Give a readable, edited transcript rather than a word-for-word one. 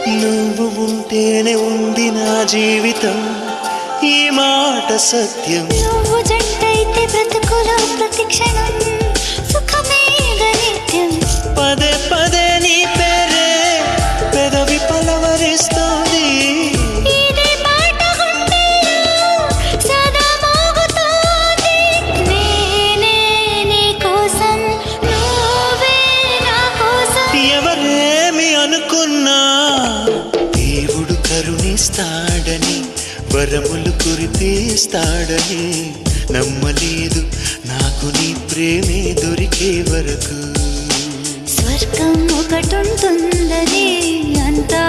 నువ్వు ఉంటేనే ఉంది నా జీవితం, ఈ మాట సత్యం. నువ్వు జంటైతే బ్రతుకులో ప్రతి క్షణం సుఖమే నిత్యం. పదే పదే నీ పేరే పెదవి పలవరిస్తోంది. ఇదే పాట గుండెలో సదా మోగుతోంది. నేనే నీ కోసం, నువ్వే నా కోసం. ఎవరేమి అనుకున్నా దేవుడు కరుణిస్తాడని, వరములు కురిపిస్తాడని నమ్మలేదు నాకు నీ ప్రేమే దొరికే వరకు. స్వర్గం ఒకటుంటుందని అంతా